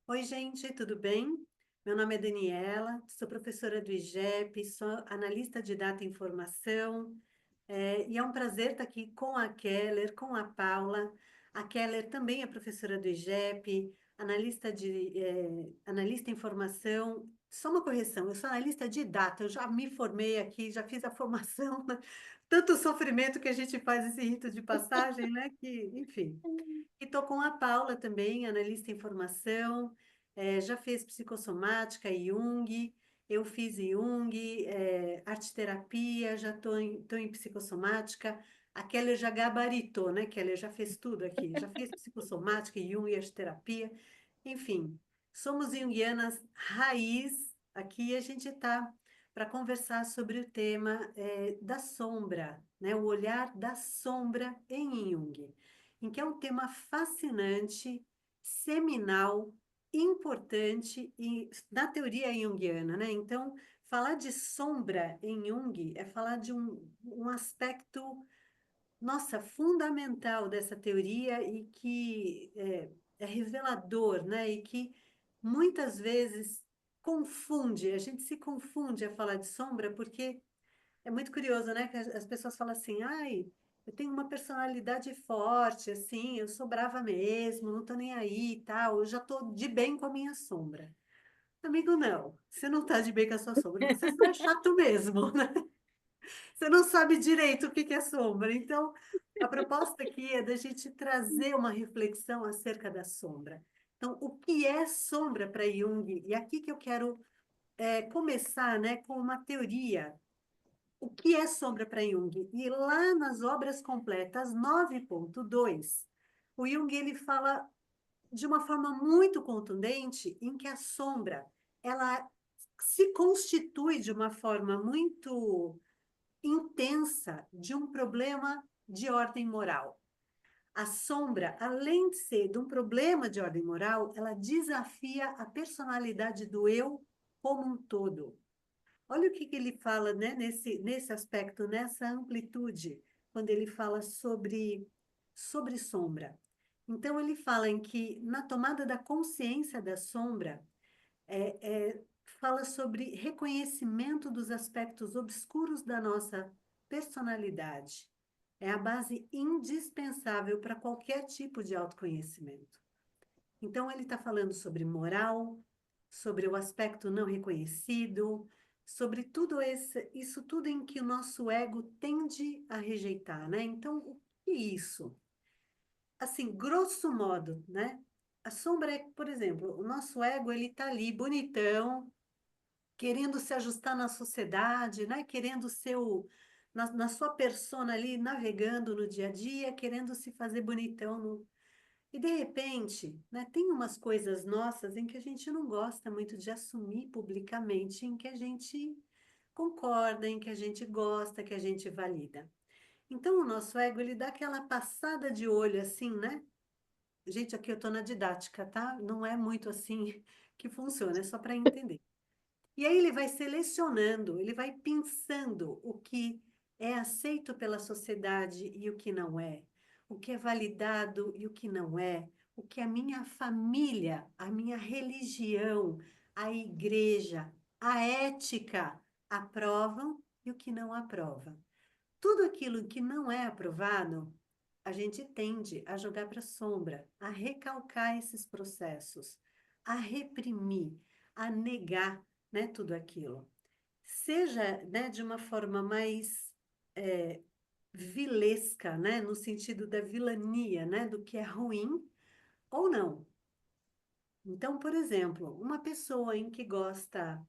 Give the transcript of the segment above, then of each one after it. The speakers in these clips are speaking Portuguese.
Oi, gente, tudo bem? Meu nome é Daniela, sou professora do IGEP, sou analista de data e informação, e é um prazer estar aqui com a Keller, com a Paula. A Keller também é professora do IGEP, analista em informação. Só uma correção, eu sou analista de data, eu já me formei aqui, já fiz a formação, né? Tanto sofrimento que a gente faz esse rito de passagem, né? Que, enfim. E estou com a Paula também, analista em formação, já fez psicossomática, Jung, eu fiz Jung, arte-terapia, já tô em psicossomática. A Keller já gabaritou, né? Keller já fez tudo aqui, já fez psicossomática, Jung, arte-terapia, enfim. Somos junguianas raiz, aqui a gente está para conversar sobre o tema da sombra, né? O olhar da sombra em Jung em que é um tema fascinante, seminal, importante e na teoria junguiana, né? Então, falar de sombra em Jung é falar de um aspecto, nossa, fundamental dessa teoria e que é revelador, né? E que muitas vezes confunde, a gente se confunde a falar de sombra porque é muito curioso, né? Que as pessoas falam assim, ai, eu tenho uma personalidade forte, assim, eu sou brava mesmo, não tô nem aí e tal, eu já tô de bem com a minha sombra. Amigo, não. Você não tá de bem com a sua sombra, você só é chato mesmo, né? Você não sabe direito o que que é sombra. Então, a proposta aqui é da gente trazer uma reflexão acerca da sombra. Então, o que é sombra para Jung? E aqui que eu quero começar, né, com uma teoria o que é sombra para Jung? E lá nas obras completas 9.2, o Jung ele fala de uma forma muito contundente em que a sombra ela se constitui de uma forma muito intensa de um problema de ordem moral. A sombra, além de ser de um problema de ordem moral, ela desafia a personalidade do eu como um todo. Olha o que ele fala, né, nesse aspecto, nessa amplitude, quando ele fala sobre sombra. Então, ele fala em que, na tomada da consciência da sombra, fala sobre reconhecimento dos aspectos obscuros da nossa personalidade. É a base indispensável para qualquer tipo de autoconhecimento. Então, ele está falando sobre moral, sobre o aspecto não reconhecido, sobre isso tudo em que o nosso ego tende a rejeitar, né? Então, o que é isso? Assim, grosso modo, né? A sombra é, por exemplo, o nosso ego, ele tá ali bonitão, querendo se ajustar na sociedade, né? Querendo ser na sua persona ali, navegando no dia a dia, querendo se fazer bonitão e de repente, né, tem umas coisas nossas em que a gente não gosta muito de assumir publicamente, em que a gente concorda, em que a gente gosta, que a gente valida. Então, o nosso ego, ele dá aquela passada de olho assim, né? Gente, aqui eu estou na didática, tá? Não é muito assim que funciona, é só para entender. E aí ele vai selecionando, ele vai pensando o que é aceito pela sociedade e o que não é, o que é validado e o que não é, o que a minha família, a minha religião, a igreja, a ética aprovam e o que não aprova. Tudo aquilo que não é aprovado, a gente tende a jogar para a sombra, a recalcar esses processos, a reprimir, a negar, né, tudo aquilo. Seja, né, de uma forma mais é, vilesca, né, no sentido da vilania, né, do que é ruim, ou não. Então, por exemplo, uma pessoa em que gosta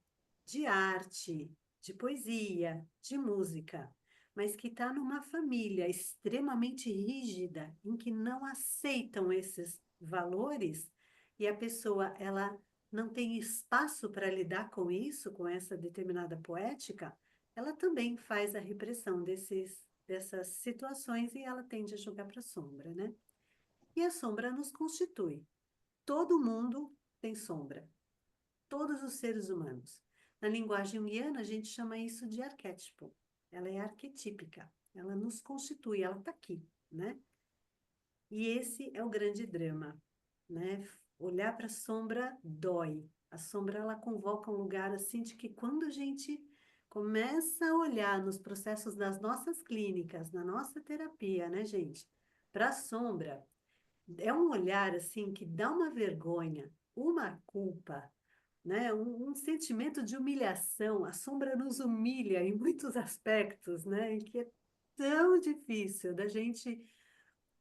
de arte, de poesia, de música, mas que está numa família extremamente rígida, em que não aceitam esses valores, e a pessoa ela não tem espaço para lidar com isso, com essa determinada poética, ela também faz a repressão dessas situações e ela tende a jogar para a sombra, né? E a sombra nos constitui. Todo mundo tem sombra, todos os seres humanos. Na linguagem junguiana, a gente chama isso de arquétipo. Ela é arquetípica, ela nos constitui, ela está aqui, né? E esse é o grande drama, né? olhar para a sombra dói. A sombra, ela convoca um lugar assim de que quando a gente começa a olhar nos processos das nossas clínicas, na nossa terapia, né, gente? Para a sombra, é um olhar assim que dá uma vergonha, uma culpa, né? Um sentimento de humilhação. A sombra nos humilha em muitos aspectos, né? E que é tão difícil da gente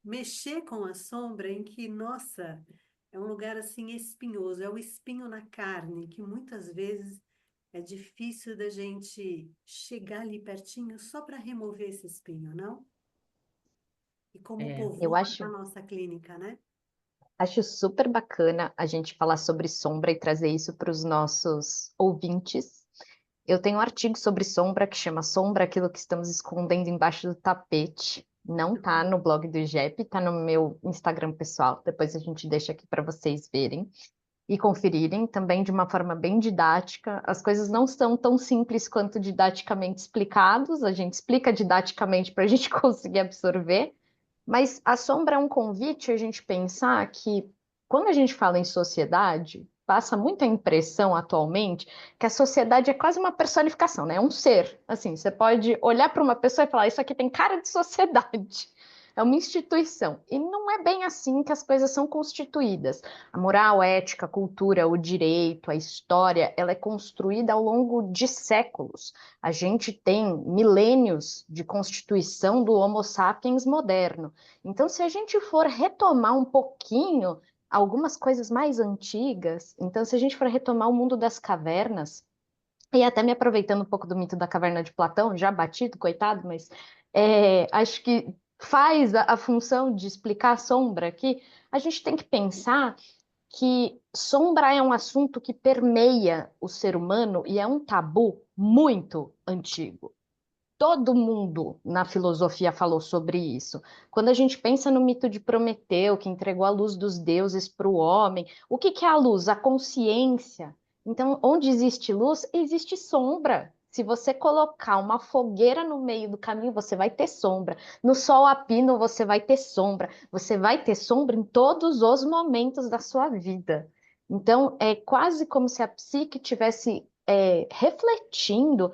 mexer com a sombra, em que, nossa, é um lugar assim espinhoso, é o espinho na carne, que muitas vezes é difícil da gente chegar ali pertinho só para remover esse espinho, não? E como Eu povoa a acho, nossa clínica, né? acho super bacana a gente falar sobre sombra e trazer isso para os nossos ouvintes. Eu tenho um artigo sobre sombra que chama Sombra, aquilo que estamos escondendo embaixo do tapete. Não tá no blog do IGEP, tá no meu Instagram pessoal. Depois a gente deixa aqui para vocês verem e conferirem também de uma forma bem didática. As coisas não são tão simples quanto didaticamente explicados. A gente explica didaticamente para a gente conseguir absorver, mas a sombra é um convite a gente pensar que, quando a gente fala em sociedade, passa muita impressão atualmente que a sociedade é quase uma personificação, né? É um ser. Assim, você pode olhar para uma pessoa e falar, isso aqui tem cara de sociedade. É uma instituição. E não é bem assim que as coisas são constituídas. A moral, a ética, a cultura, o direito, a história, ela é construída ao longo de séculos. A gente tem milênios de constituição do Homo sapiens moderno. Então, se a gente for retomar um pouquinho algumas coisas mais antigas, então, se a gente for retomar o mundo das cavernas, e até me aproveitando um pouco do mito da caverna de Platão, já batido, coitado, mas acho que faz a função de explicar a sombra aqui, a gente tem que pensar que sombra é um assunto que permeia o ser humano e é um tabu muito antigo. Todo mundo na filosofia falou sobre isso. Quando a gente pensa no mito de Prometeu, que entregou a luz dos deuses para o homem, o que que é a luz? A consciência. Então, onde existe luz, existe sombra. Se você colocar uma fogueira no meio do caminho, você vai ter sombra. No sol a pino, você vai ter sombra. Você vai ter sombra em todos os momentos da sua vida. Então, é quase como se a psique tivesse refletindo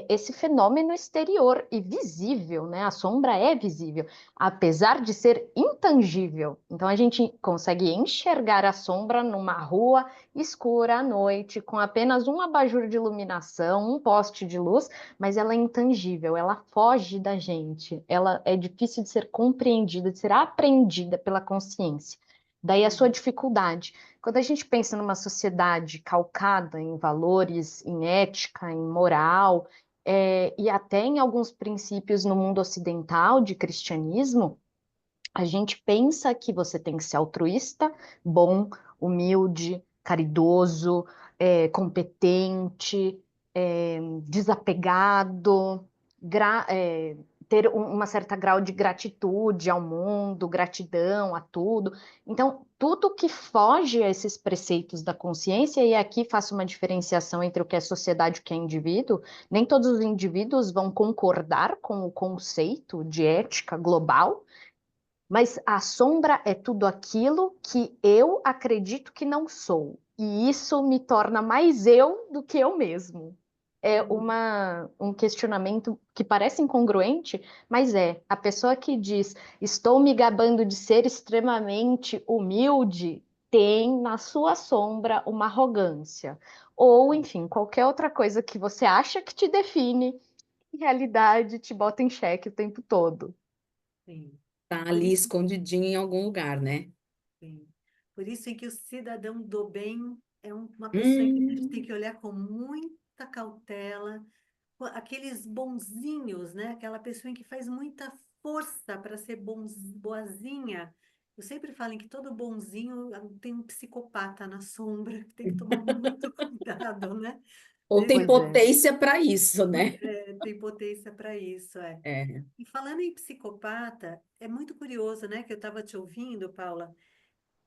esse fenômeno exterior e visível, né? A sombra é visível, apesar de ser intangível. Então a gente consegue enxergar a sombra numa rua escura à noite, com apenas um abajur de iluminação, um poste de luz, mas ela é intangível, ela foge da gente, ela é difícil de ser compreendida, de ser aprendida pela consciência. Daí a sua Uhum. dificuldade. Quando a gente pensa numa sociedade calcada em valores, em ética, em moral, e até em alguns princípios no mundo ocidental de cristianismo, a gente pensa que você tem que ser altruísta, bom, humilde, caridoso, competente, desapegado, ter uma certa grau de gratitude ao mundo, gratidão a tudo. Então, tudo que foge a esses preceitos da consciência, e aqui faço uma diferenciação entre o que é sociedade e o que é indivíduo, nem todos os indivíduos vão concordar com o conceito de ética global, mas a sombra é tudo aquilo que eu acredito que não sou. E isso me torna mais eu do que eu mesmo. É um questionamento que parece incongruente, mas é. A pessoa que diz, estou me gabando de ser extremamente humilde, tem na sua sombra uma arrogância. Ou, enfim, qualquer outra coisa que você acha que te define, em realidade te bota em xeque o tempo todo. Sim. Tá Por ali isso, escondidinho em algum lugar, né? sim. Por isso é que o cidadão do bem é uma pessoa em que a gente tem Hum, que olhar com muita cautela, aqueles bonzinhos, né? Aquela pessoa em que faz muita força para ser boazinha. Eu sempre falo em que todo bonzinho tem um psicopata na sombra, que tem que tomar muito cuidado, né? ou tem Nesse Pois é. potência para isso, né? tem potência para isso, é. É. E falando em psicopata, é muito curioso, né, que eu estava te ouvindo, Paula,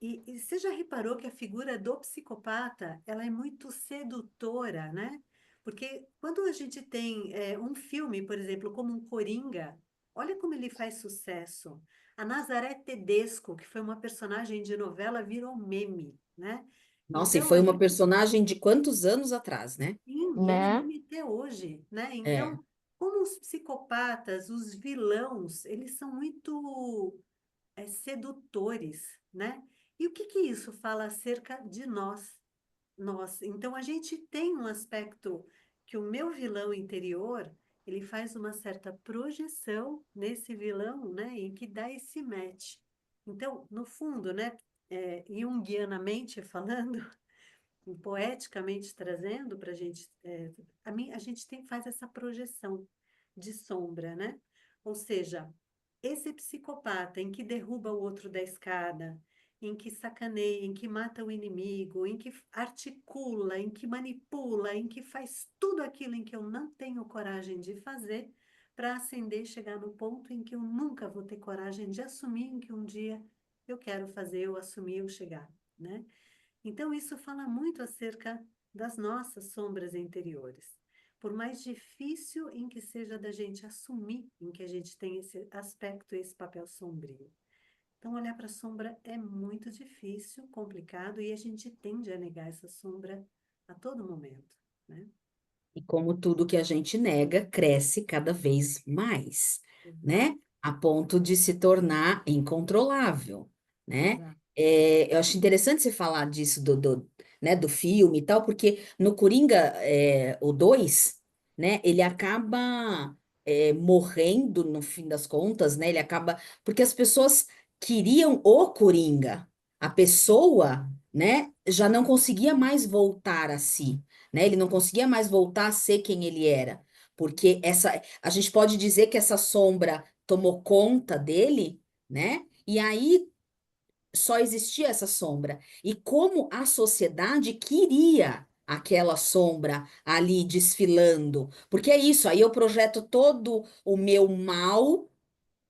e você já reparou que a figura do psicopata, ela é muito sedutora, né? Porque quando a gente tem um filme, por exemplo, como um Coringa, olha como ele faz sucesso. A Nazaré Tedesco, que foi uma personagem de novela, virou meme, né? Nossa, e Então, foi a uma gente personagem de quantos anos atrás, né? sim, e ele é Né? meme até hoje, né? É. Então, como os psicopatas, os vilãos, eles são muito sedutores, né? E o que que isso fala acerca de nós? Nós. Então, a gente tem um aspecto que o meu vilão interior, ele faz uma certa projeção nesse vilão, né? Em que dá esse match. Então, no fundo, né? Junguianamente falando, poeticamente trazendo para a gente, a gente faz essa projeção de sombra, né? Ou seja, esse psicopata em que derruba o outro da escada, em que sacaneia, em que mata o inimigo, em que articula, em que manipula, em que faz tudo aquilo em que eu não tenho coragem de fazer, para ascender e chegar no ponto em que eu nunca vou ter coragem de assumir, em que um dia eu quero fazer, eu assumir, eu chegar, né? Então, isso fala muito acerca das nossas sombras interiores. Por mais difícil em que seja da gente assumir em que a gente tem esse aspecto, esse papel sombrio. Então, olhar para a sombra é muito difícil, complicado, e a gente tende a negar essa sombra a todo momento, né? E como tudo que a gente nega, cresce cada vez mais, né? Exato, A ponto de se tornar incontrolável, né? exato. É, eu acho interessante você falar disso né, do filme e tal, porque no Coringa, o 2, né, ele acaba morrendo no fim das contas, né? Ele acaba. Porque as pessoas queriam o Coringa. A pessoa, né, já não conseguia mais voltar a si, né? Ele não conseguia mais voltar a ser quem ele era, porque a gente pode dizer que essa sombra tomou conta dele, né? E aí só existia essa sombra. E como a sociedade queria aquela sombra ali desfilando, porque é isso, aí eu projeto todo o meu mal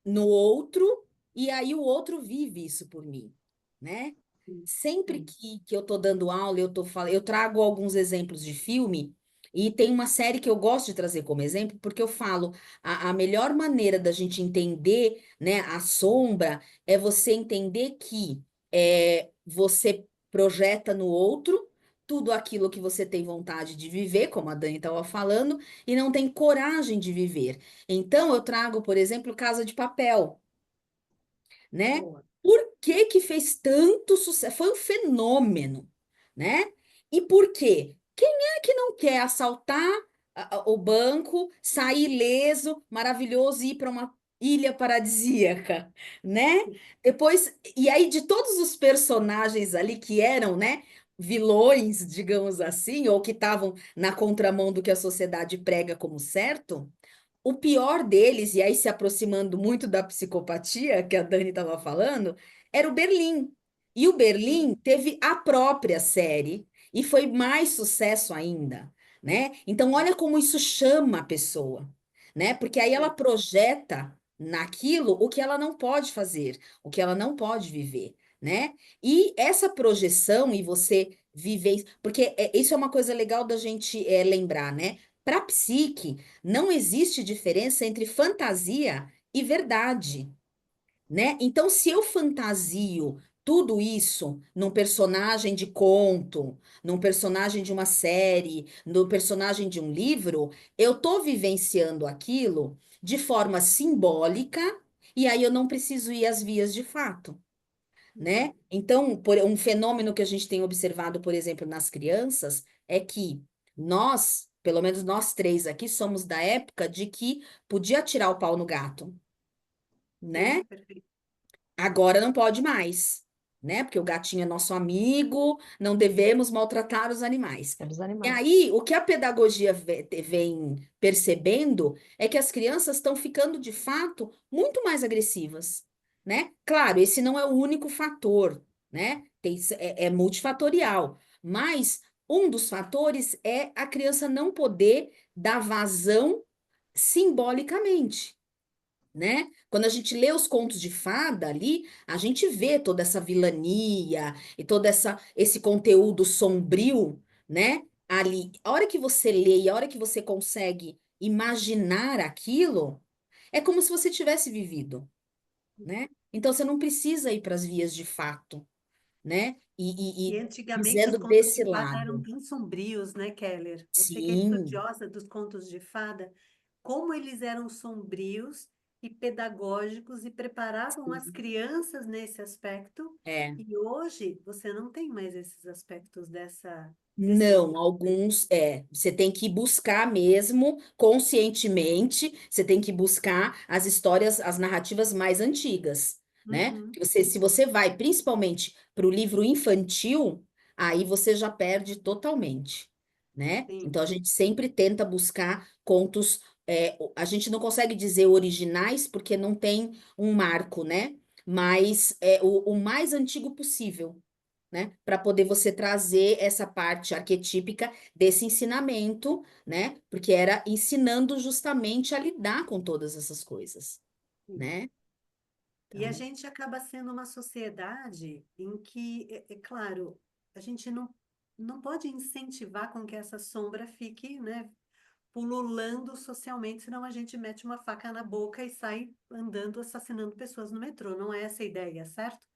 no outro, e aí o outro vive isso por mim, né? Sim, Sempre sim. que eu tô dando aula, eu tô falando, eu trago alguns exemplos de filme, e tem uma série que eu gosto de trazer como exemplo, porque eu falo, a melhor maneira da gente entender, né, a sombra é você entender que você projeta no outro tudo aquilo que você tem vontade de viver, como a Dani estava falando, e não tem coragem de viver. Então, eu trago, por exemplo, Casa de Papel, né? Boa. Por que que fez tanto sucesso? Foi um fenômeno, né? E por quê? Quem é que não quer assaltar o banco, sair ileso, maravilhoso e ir para uma ilha paradisíaca, né? Depois, e aí de todos os personagens ali que eram, né, vilões, digamos assim, ou que estavam na contramão do que a sociedade prega como certo, o pior deles, e aí se aproximando muito da psicopatia que a Dani estava falando, era o Berlim. E o Berlim teve a própria série e foi mais sucesso ainda, né? Então olha como isso chama a pessoa, né? Porque aí ela Sim. projeta naquilo o que ela não pode fazer, o que ela não pode viver, né? E essa projeção e você viver, porque isso é uma coisa legal da gente lembrar, né? Para a psique, não existe diferença entre fantasia e verdade, né? Então, se eu fantasio tudo isso num personagem de conto, num personagem de uma série, num personagem de um livro, eu estou vivenciando aquilo de forma simbólica e aí eu não preciso ir às vias de fato, né? Uhum. Então, um fenômeno que a gente tem observado, por exemplo, nas crianças, é que nós, pelo menos nós três aqui, somos da época de que podia tirar o pau no gato, né? Sim, perfeito. Agora não pode mais, né? Porque o gatinho é nosso amigo, não devemos maltratar os animais. É dos E animais. aí, o que a pedagogia vem percebendo é que as crianças estão ficando, de fato, muito mais agressivas, né? Claro, esse não é o único fator, né? É multifatorial, mas um dos fatores é a criança não poder dar vazão simbolicamente, né? Quando a gente lê os contos de fada ali, a gente vê toda essa vilania e esse conteúdo sombrio, né? Ali, a hora que você lê e a hora que você consegue imaginar aquilo, é como se você tivesse vivido, né? Então você não precisa ir para as vias de fato, né? E e antigamente os dizendo contos desse de fada eram lado. tão sombrios, né, Keller? Você que é Sim, estudiosa dos contos de fada, como eles eram sombrios e pedagógicos e preparavam as sim. crianças nesse aspecto. É. E hoje você não tem mais esses aspectos desse Não, alguns você tem que buscar mesmo conscientemente, você tem que buscar as histórias, as narrativas mais antigas, né? Uhum, Porque se você vai principalmente para o livro infantil, aí você já perde totalmente, né? sim, Então a gente sempre tenta buscar contos, a gente não consegue dizer originais porque não tem um marco, né? Mas o mais antigo possível, né? Para poder você trazer essa parte arquetípica desse ensinamento, né? Porque era ensinando justamente a lidar com todas essas coisas, sim. né? E a Então, gente acaba sendo uma sociedade em que, é claro, a gente não pode incentivar com que essa sombra fique, né, pululando socialmente, senão a gente mete uma faca na boca e sai andando assassinando pessoas no metrô. Não é essa a ideia, certo?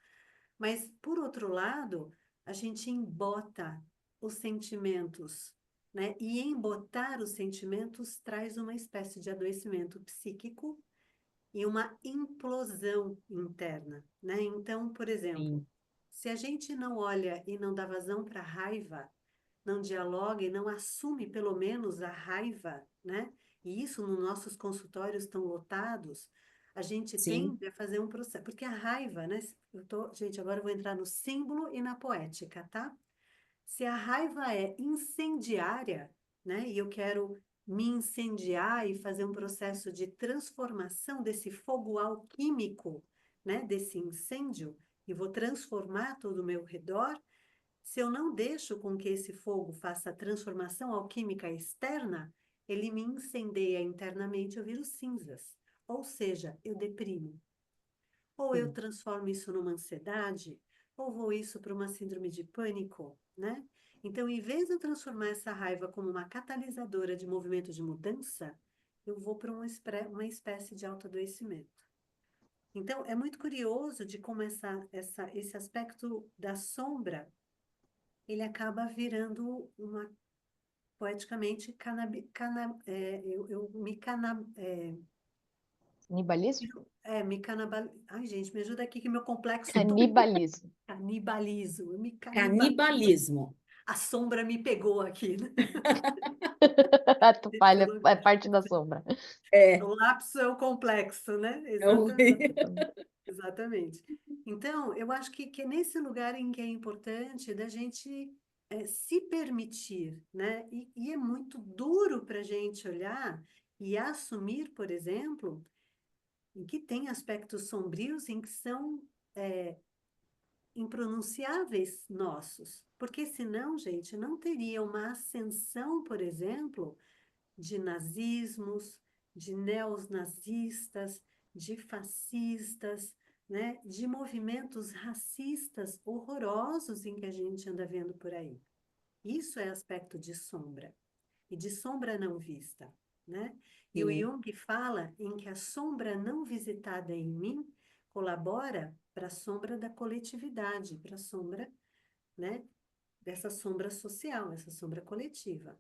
Mas, por outro lado, a gente embota os sentimentos, né? E embotar os sentimentos traz uma espécie de adoecimento psíquico e uma implosão interna, né? Então, por exemplo, sim, se a gente não olha e não dá vazão para a raiva, não dialoga e não assume pelo menos a raiva, né? E isso nos nossos consultórios estão lotados, a gente sim, tende a fazer um processo, porque a raiva, né? Gente, agora eu vou entrar no símbolo e na poética, tá? Se a raiva é incendiária, né? E eu quero me incendiar e fazer um processo de transformação desse fogo alquímico, né? Desse incêndio, e vou transformar todo o meu redor. Se eu não deixo com que esse fogo faça a transformação alquímica externa, ele me incendeia internamente, eu viro cinzas. Ou seja, eu deprimo. Ou eu sim. transformo isso numa ansiedade, ou vou isso para uma síndrome de pânico, né? Então, em vez de eu transformar essa raiva como uma catalisadora de movimento de mudança, eu vou para uma espécie de autoadoecimento. Então, é muito curioso de como esse aspecto da sombra, ele acaba virando uma poeticamente, eu me Canibalismo? me canabal... Ai, gente, me ajuda aqui que meu complexo do Canibalismo. canibalizo, eu me canibalizo. Canibalismo. A sombra me pegou aqui, né? Tu Gente, falha, é parte da sombra. É, o lapso é o complexo, né? é o... Exatamente, exatamente. Então, eu acho que é nesse lugar em que é importante da gente se permitir, né? E é muito duro para a gente olhar e assumir, por exemplo, em que tem aspectos sombrios em que são impronunciáveis nossos. Porque senão, gente, não teria uma ascensão, por exemplo, de nazismos, de neonazistas, de fascistas, né, de movimentos racistas horrorosos em que a gente anda vendo por aí. Isso é aspecto de sombra, e de sombra não vista, né? E o Sim, Jung fala em que a sombra não visitada em mim colabora para a sombra da coletividade, para a sombra, né, dessa sombra social, essa sombra coletiva.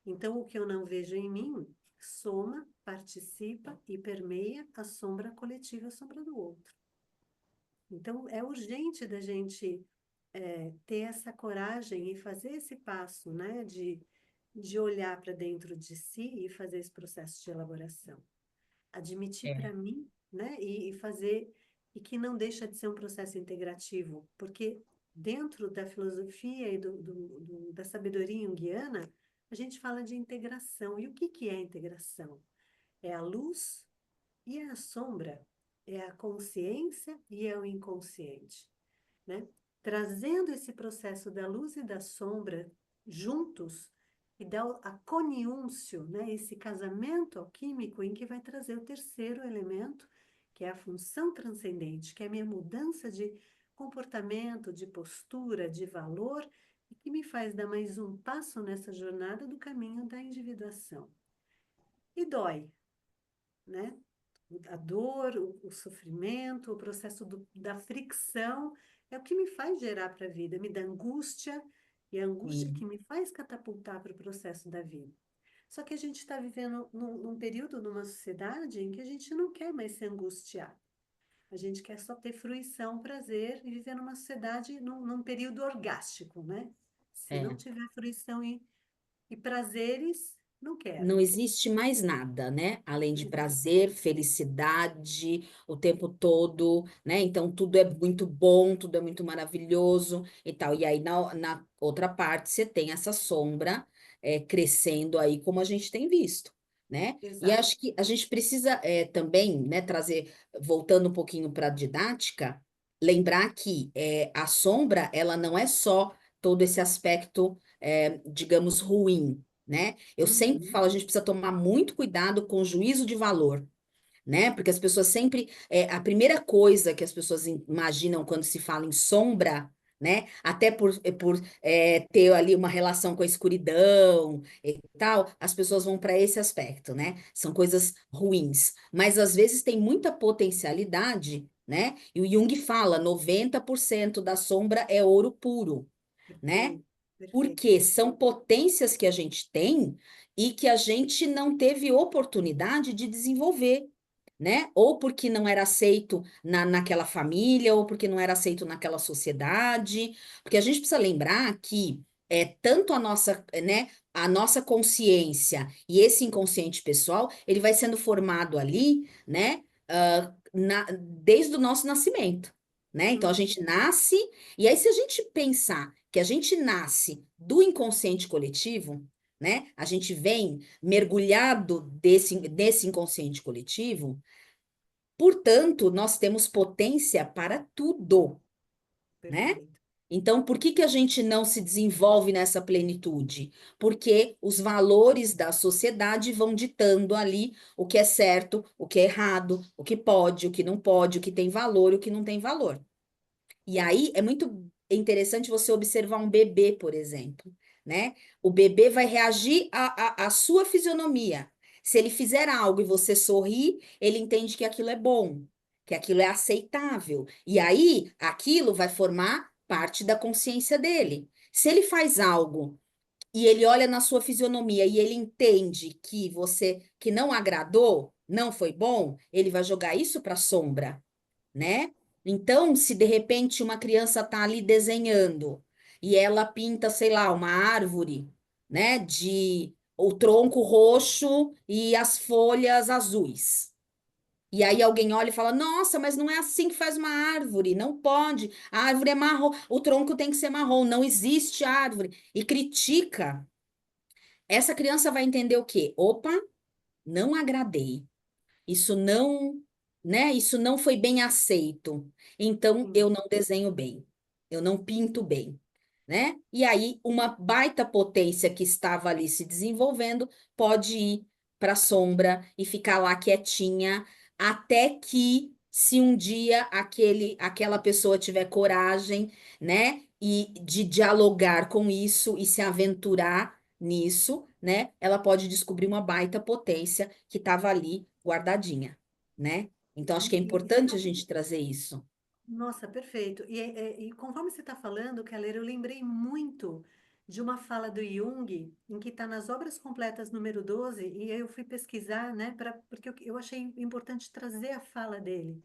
Então, o que eu não vejo em mim soma, participa e permeia a sombra coletiva, a sombra do outro. Então, é urgente da gente ter essa coragem e fazer esse passo, né, de olhar para dentro de si e fazer esse processo de elaboração. Admitir é, para mim, né, e fazer, e que não deixa de ser um processo integrativo, porque dentro da filosofia e da sabedoria junguiana, a gente fala de integração. E o que é integração? É a luz e é a sombra, é a consciência e é o inconsciente, né? Trazendo esse processo da luz e da sombra juntos e dá a coniúncio, né? Esse casamento alquímico em que vai trazer o terceiro elemento, que é a função transcendente, que é a minha mudança de comportamento, de postura, de valor, e que me faz dar mais um passo nessa jornada do caminho da individuação. E dói, né? A dor, o sofrimento, o processo da fricção é o que me faz gerar para a vida, me dá angústia, e a angústia Sim. que me faz catapultar para o processo da vida. Só que a gente está vivendo num período, numa sociedade em que a gente não quer mais se angustiar. A gente quer só ter fruição, prazer e viver numa sociedade, num período orgástico, né? Se não É. tiver fruição e prazeres, não quero. Não existe mais nada, né? Além de prazer, felicidade, o tempo todo, né? Então, tudo é muito bom, tudo é muito maravilhoso e tal. E aí, na outra parte, você tem essa sombra crescendo aí, como a gente tem visto, né? E Exato. acho que a gente precisa também, né, trazer, voltando um pouquinho para a didática, lembrar que a sombra, ela não é só todo esse aspecto, digamos, ruim, né? Eu sempre Uhum. falo, a gente precisa tomar muito cuidado com o juízo de valor, né? Porque as pessoas sempre, a primeira coisa que as pessoas imaginam quando se fala em sombra, né? Até por ter ali uma relação com a escuridão e tal, as pessoas vão para esse aspecto, né? São coisas ruins, mas às vezes tem muita potencialidade, né? E o Jung fala, 90% da sombra é ouro puro, né? Perfeito, perfeito. Porque são potências que a gente tem e que a gente não teve oportunidade de desenvolver, né? Ou porque não era aceito naquela família, ou porque não era aceito naquela sociedade. Porque a gente precisa lembrar que tanto a nossa consciência e esse inconsciente pessoal, ele vai sendo formado ali, né? Desde o nosso nascimento, né? Então a Uhum. gente nasce, e aí se a gente pensar que a gente nasce do inconsciente coletivo, né? A gente vem mergulhado desse inconsciente coletivo, portanto, nós temos potência para tudo, né? Perfeito. Então, por que que a gente não se desenvolve nessa plenitude? Porque os valores da sociedade vão ditando ali o que é certo, o que é errado, o que pode, o que não pode, o que tem valor e o que não tem valor. E aí é muito interessante você observar um bebê, por exemplo, né? O bebê vai reagir à sua fisionomia. Se ele fizer algo e você sorrir, ele entende que aquilo é bom, que aquilo é aceitável. E aí aquilo vai formar parte da consciência dele. Se ele faz algo e ele olha na sua fisionomia e ele entende que não agradou, não foi bom, ele vai jogar isso para a sombra, né? Então, se de repente uma criança está ali desenhando e ela pinta, sei lá, uma árvore, né, de o tronco roxo e as folhas azuis. E aí alguém olha e fala: "Nossa, mas não é assim que faz uma árvore, não pode. A árvore é marrom, o tronco tem que ser marrom, não existe árvore." E critica. Essa criança vai entender o quê? Opa, não agradei. Isso não, né? Isso não foi bem aceito. Então Sim. eu não desenho bem. Eu não pinto bem, né? E aí uma baita potência que estava ali se desenvolvendo pode ir para a sombra e ficar lá quietinha até que se um dia aquela pessoa tiver coragem, né, e de dialogar com isso e se aventurar nisso, né, ela pode descobrir uma baita potência que estava ali guardadinha, né? Então, acho que é importante a gente trazer isso. Nossa, perfeito. E conforme você está falando, Keller, eu lembrei muito de uma fala do Jung, em que está nas Obras Completas número 12 e aí eu fui pesquisar, né, porque eu achei importante trazer a fala dele.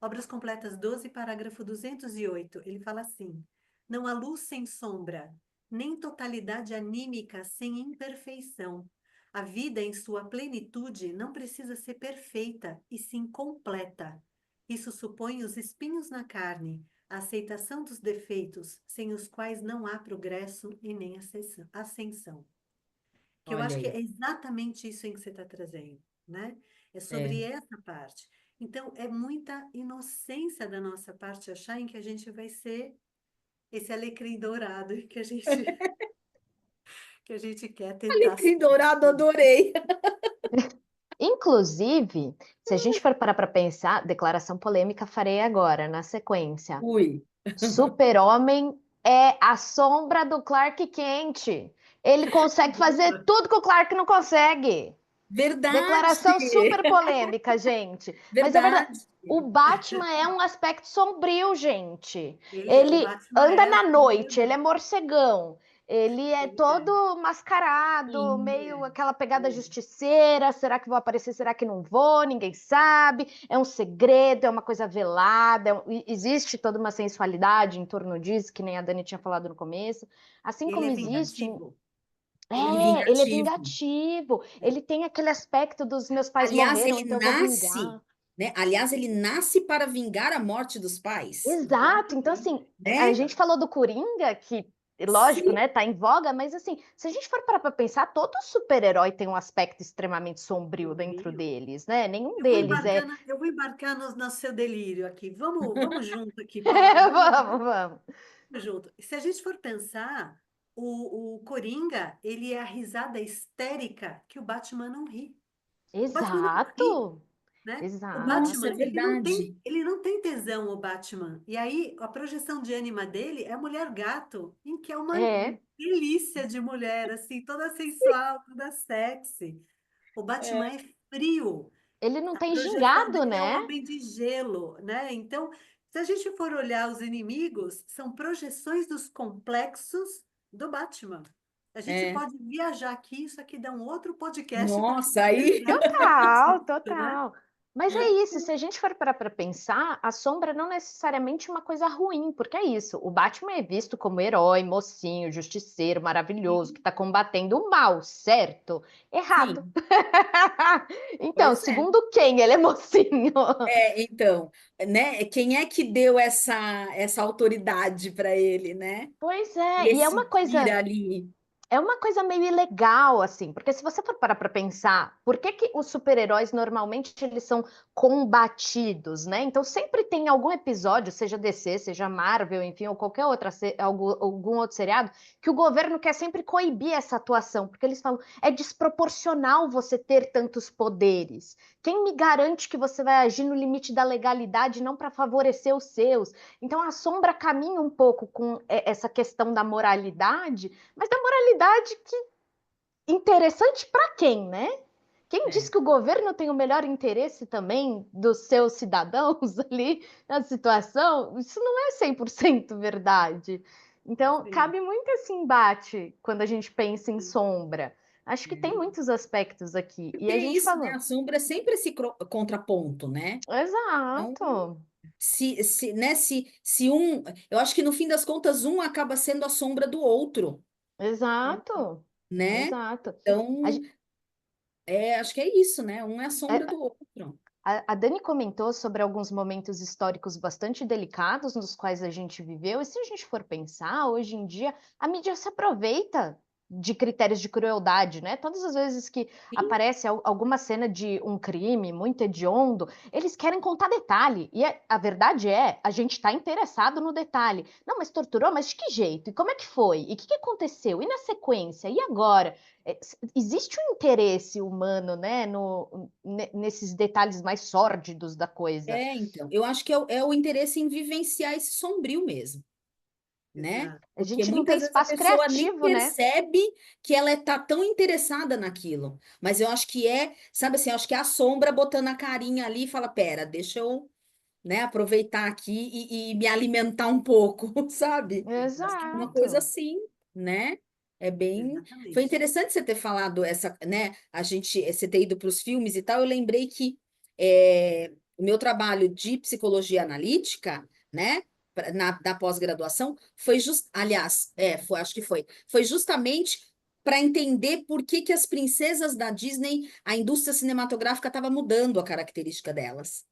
Obras Completas 12, parágrafo 208. Ele fala assim: não há luz sem sombra, nem totalidade anímica sem imperfeição. A vida em sua plenitude não precisa ser perfeita, e sim completa. Isso supõe os espinhos na carne, a aceitação dos defeitos, sem os quais não há progresso e nem ascensão. Que eu Olha acho que aí. é exatamente isso em que você está trazendo, né? É É. sobre essa parte. Então, é muita inocência da nossa parte achar em que a gente vai ser esse alecrim dourado que a gente quer tentar Alecrim ser. dourado, adorei. Inclusive, se a gente for parar para pensar, declaração polêmica farei agora, na sequência. Ui. Super-Homem é a sombra do Clark Kent. Ele consegue fazer tudo que o Clark não consegue. Verdade, Declaração super polêmica, gente. Mas é verdade. verdade. O Batman é um aspecto sombrio, gente. O Ele Batman anda é a na sombra noite, ele é do... morcegão. Ele é Ele é, todo mascarado, Sim. meio aquela pegada ele justiceira. Será que vou aparecer? Será que não vou? Ninguém sabe. É um segredo, é uma coisa velada. Existe toda uma sensualidade em torno disso, que nem a Dani tinha falado no começo. Assim ele como é existe vingativo. Ele é E ele é vingativo. vingativo. vingativo. Ele tem aquele aspecto dos meus pais Aliás, morreram, ele então eu vou nasce, vingar. né? Aliás, ele nasce para vingar a morte dos pais, Exato. Então, Exatamente. assim, a né? gente falou do Coringa, que, lógico, Sim, né, tá em voga, mas assim, se a gente for parar pra pensar, todo super-herói tem um aspecto extremamente sombrio dentro Sombrio. deles, né? Nenhum deles é. Eu vou embarcar no seu delírio aqui. Vamos junto aqui, Paula. Vamos, vamos. Vamos junto. Se a gente for pensar, o Coringa, ele é a risada histérica que o Batman não ri. O Batman não ri, Exato. né? O nossa, é Batman, Exato. verdade. ele não tem tesão, o Batman. E aí, a projeção de ânima dele é a mulher gato, em que é uma É. delícia de mulher, assim, toda sensual, toda sexy. O Batman É, é frio. Ele não A tem projeção gingado, dele é o né? homem de gelo, né? Então, se a gente for olhar os inimigos, são projeções dos complexos do Batman. A gente é. pode viajar aqui, isso aqui dá um outro podcast para Nossa, aí. conversar Total, disso, né? total. Mas é isso, se a gente for parar para pensar, a sombra não necessariamente é uma coisa ruim, porque é isso. O Batman é visto como herói, mocinho, justiceiro, maravilhoso, que Sim, está combatendo o mal, certo? Errado. Sim, Então, pois é. segundo quem ele é mocinho? É, então, né? Quem é que deu essa autoridade para ele, né? Pois é, E e é esse uma coisa. tira ali. É uma coisa meio ilegal, assim, porque se você for parar para pensar, por que que os super-heróis normalmente eles são combatidos, né? Então sempre tem algum episódio, seja DC, seja Marvel, enfim, ou qualquer outra, algum outro seriado, que o governo quer sempre coibir essa atuação, porque eles falam, é desproporcional você ter tantos poderes. Quem me garante que você vai agir no limite da legalidade, não para favorecer os seus? Então a sombra caminha um pouco com essa questão da moralidade, mas da moralidade que interessante para quem, né? Quem diz É, que o governo tem o melhor interesse também dos seus cidadãos ali na situação? Isso não é 100% verdade. Então, sim, cabe muito esse embate quando a gente pensa em sim. sombra. Acho que tem É. muitos aspectos aqui. porque E a é gente isso, né? falou. A sombra é sempre esse contraponto, né? Então, Exato, né, se um. Eu acho que no fim das contas, um acaba sendo a sombra do outro, exato, né? exato. A, Então, acho que é isso, né? Um é a sombra é, do outro. a Dani comentou sobre alguns momentos históricos bastante delicados nos quais a gente viveu, e se a gente for pensar, hoje em dia, a mídia se aproveita de critérios de crueldade, né? Todas as vezes que Sim, aparece alguma cena de um crime muito hediondo, eles querem contar detalhe. E a verdade é, a gente está interessado no detalhe. Não, mas torturou? Mas de que jeito? E como é que foi? E o que aconteceu? E na sequência? E agora? Existe um interesse humano, né, nesses detalhes mais sórdidos da coisa. então. Eu acho que é o interesse em vivenciar esse sombrio mesmo, né? Exato. A Porque gente não tem muitas vezes a espaço pessoa nem criativo, né? percebe que ela está tão interessada naquilo. Mas eu acho que sabe assim, eu acho que é a sombra botando a carinha ali e fala, pera, deixa eu, né, aproveitar aqui e me alimentar um pouco, sabe? Acho que é uma coisa Exato. assim, né? É bem. Foi Exatamente. interessante você ter falado né? Você ter ido para os filmes e tal. Eu lembrei que o meu trabalho de psicologia analítica, né? Da pós-graduação, aliás, acho que foi justamente para entender por que que as princesas da Disney, a indústria cinematográfica estava mudando a característica delas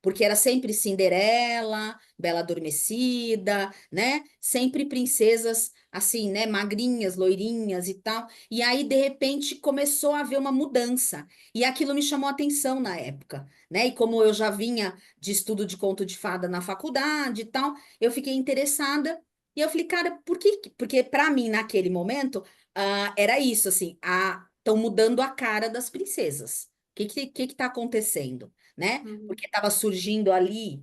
porque era sempre Cinderela, Bela Adormecida, né? Sempre princesas assim, né? Magrinhas, loirinhas e tal. E aí, de repente, começou a haver uma mudança. E aquilo me chamou a atenção na época, né? E como eu já vinha de estudo de conto de fada na faculdade e tal, eu fiquei interessada. E eu falei, cara, por que? Porque para mim, naquele momento, era isso, assim, estão mudando a cara das princesas. O que tá acontecendo, né? Uhum. Porque estava surgindo ali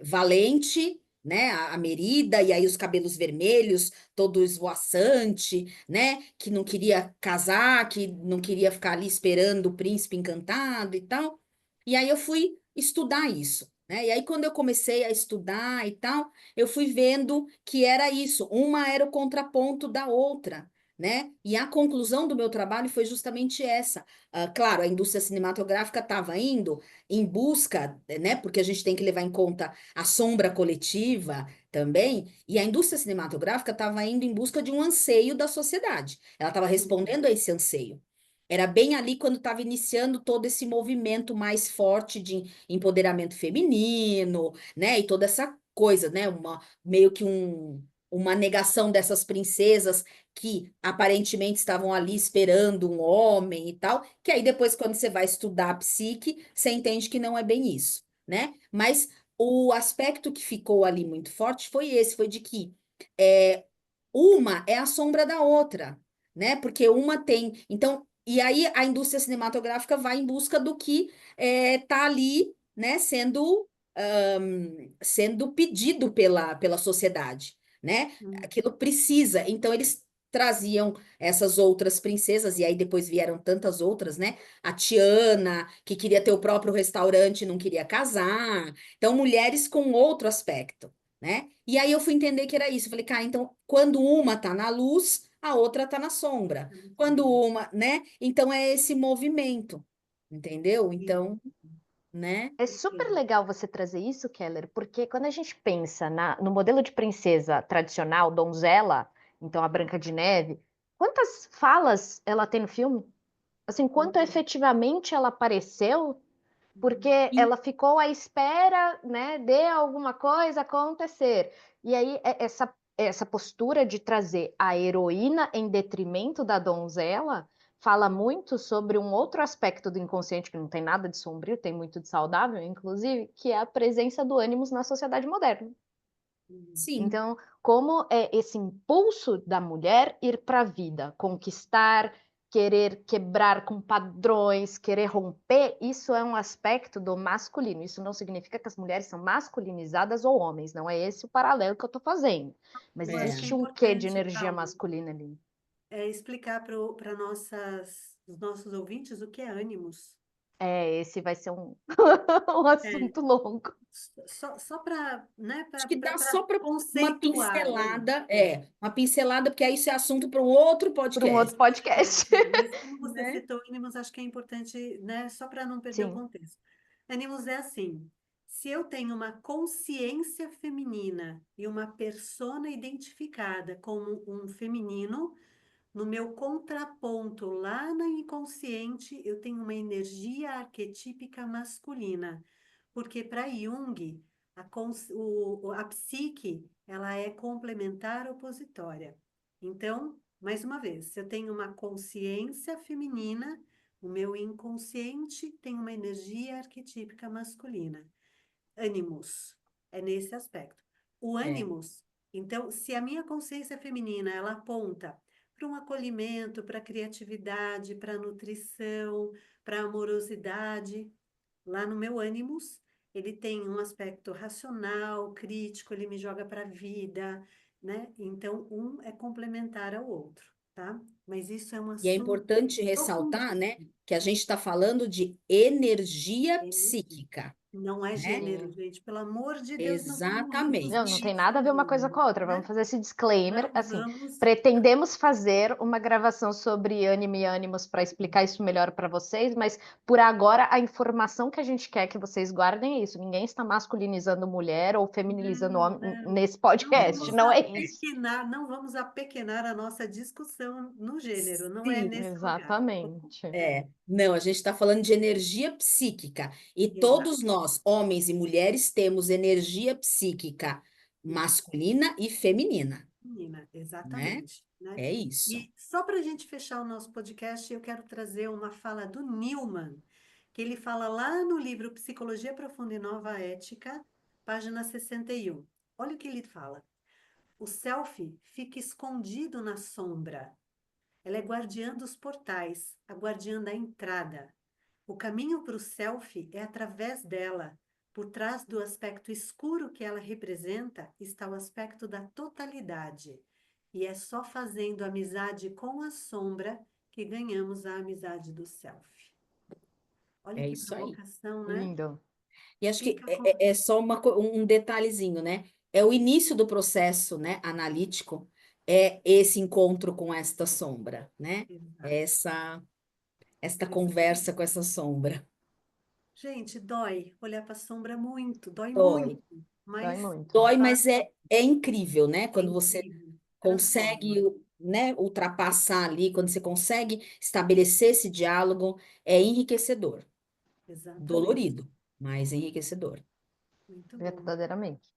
Valente, né? A Merida, e aí os cabelos vermelhos, todo esvoaçante, né? Que não queria casar, que não queria ficar ali esperando o príncipe encantado e tal. E aí eu fui estudar isso, né? E aí quando eu comecei a estudar e tal, eu fui vendo que era isso, uma era o contraponto da outra. Né? E a conclusão do meu trabalho foi justamente essa. Claro, a indústria cinematográfica estava indo em busca, né? Porque a gente tem que levar em conta a sombra coletiva também, e a indústria cinematográfica estava indo em busca de um anseio da sociedade. Ela estava respondendo a esse anseio. Era bem ali quando estava iniciando todo esse movimento mais forte de empoderamento feminino, né? E toda essa coisa, né? Meio que uma negação dessas princesas que aparentemente estavam ali esperando um homem e tal, que aí depois, quando você vai estudar a psique, você entende que não é bem isso, né? Mas o aspecto que ficou ali muito forte foi esse, foi de que é, uma é a sombra da outra, né? Porque uma tem. Então, e aí a indústria cinematográfica vai em busca do que tá ali, né? Sendo pedido pela sociedade, né? Hum. Aquilo precisa. Então, eles traziam essas outras princesas, e aí depois vieram tantas outras, né? A Tiana, que queria ter o próprio restaurante e não queria casar. Então, mulheres com outro aspecto, né? E aí eu fui entender que era isso. Eu falei, cara, então, quando uma tá na luz, a outra tá na sombra. Quando uma, né? Então, é esse movimento, entendeu? Sim, Então, né? É super entendo. legal você trazer isso, Keller, porque quando a gente pensa no modelo de princesa tradicional, donzela, então a Branca de Neve, quantas falas ela tem no filme? Assim, quanto Uhum, efetivamente ela apareceu, porque uhum, E, ela ficou à espera, né, de alguma coisa acontecer. E aí, essa postura de trazer a heroína em detrimento da donzela fala muito sobre um outro aspecto do inconsciente que não tem nada de sombrio, tem muito de saudável, inclusive, que é a presença do ânimos na sociedade moderna. uhum, sim. Então, como é esse impulso da mulher ir para a vida, conquistar, querer quebrar com padrões, querer romper, isso é um aspecto do masculino. Isso não significa que as mulheres são masculinizadas ou homens, não é esse o paralelo que eu estou fazendo. Mas eu acho que é existe um quê de importante, energia Paulo, masculina ali. explicar para os nossos ouvintes o que é ânimos. É, esse vai ser um É, assunto longo. só para, né, Acho que dá para só para uma conceituar, né? pincelada, uma pincelada, porque aí isso é assunto para um outro Para um outro podcast, podcast. Mas como você né? citou Animus, acho que é importante, né, só para não perder o Sim. contexto. Animus é assim: se eu tenho uma consciência feminina e uma persona identificada como um feminino, no meu contraponto lá no inconsciente, eu tenho uma energia arquetípica masculina, porque para Jung, a psique, ela é complementar opositória. Então, mais uma vez, se eu tenho uma consciência feminina, o meu inconsciente tem uma energia arquetípica masculina. Ânimos, é nesse aspecto. O É. ânimos, então, se a minha consciência feminina, ela aponta para um acolhimento, para criatividade, para nutrição, para amorosidade, lá no meu ânimos, ele tem um aspecto racional, crítico, ele me joga para a vida, né? Então, um é complementar ao outro, tá? Mas isso é um E é assunto importante ressaltar, né, profundíssimo. que a gente está falando de energia Energia. psíquica, Não é né? gênero, Sim. gente. Pelo amor de Deus, não vamos Não, não reduzir tem Exatamente. isso, nada a ver uma coisa não, com a outra. Vamos né? fazer esse disclaimer. Não Assim, vamos. pretendemos fazer uma gravação sobre anime e ânimos para explicar isso melhor para vocês, mas por agora a informação que a gente quer que vocês guardem é isso. Ninguém está masculinizando mulher ou feminilizando Não, homem não. nesse Não podcast. vamos Não é isso. apequenar, não vamos apequenar a nossa discussão no gênero. Não é Sim, nesse lugar. Exatamente. É, não, a gente está falando de energia psíquica. E exato. todos nós, homens e mulheres, temos energia psíquica masculina e feminina, Menina, né? exatamente, né? É isso. E só para a gente fechar o nosso podcast, eu quero trazer uma fala do Newman, que ele fala lá no livro Psicologia Profunda e Nova Ética, página 61. Olha o que ele fala. O self fica escondido na sombra. Ela é guardiã dos portais, a guardiã da entrada. O caminho para o self é através dela, por trás do aspecto escuro que ela representa, está o aspecto da totalidade. E é só fazendo amizade com a sombra que ganhamos a amizade do self. Olha É que isso aí. provocação, né? Lindo. E acho que Fica com... é só um detalhezinho, né? É o início do processo, né, analítico, é esse encontro com esta sombra, né? Exato, É esta exato. conversa com essa sombra. Gente, dói olhar para a sombra muito, dói Dói. muito, Dói mas muito. Dói, faz, mas é incrível, né? é Quando você incrível, transforma. consegue, né, ultrapassar ali, quando você consegue estabelecer esse diálogo, é enriquecedor. Exatamente. Dolorido, mas enriquecedor, Muito bom. Verdadeiramente.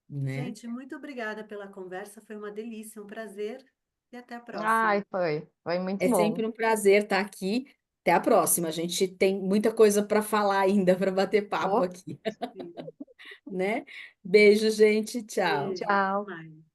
né? Gente, muito obrigada pela conversa, foi uma delícia, um prazer e até a próxima. Ai, foi. Foi muito É bom. sempre um prazer estar aqui. Até a próxima. A gente tem muita coisa para falar ainda, para bater papo Ó, aqui, Sim. né? Beijo, gente. Tchau. Beijo, até tchau. mais.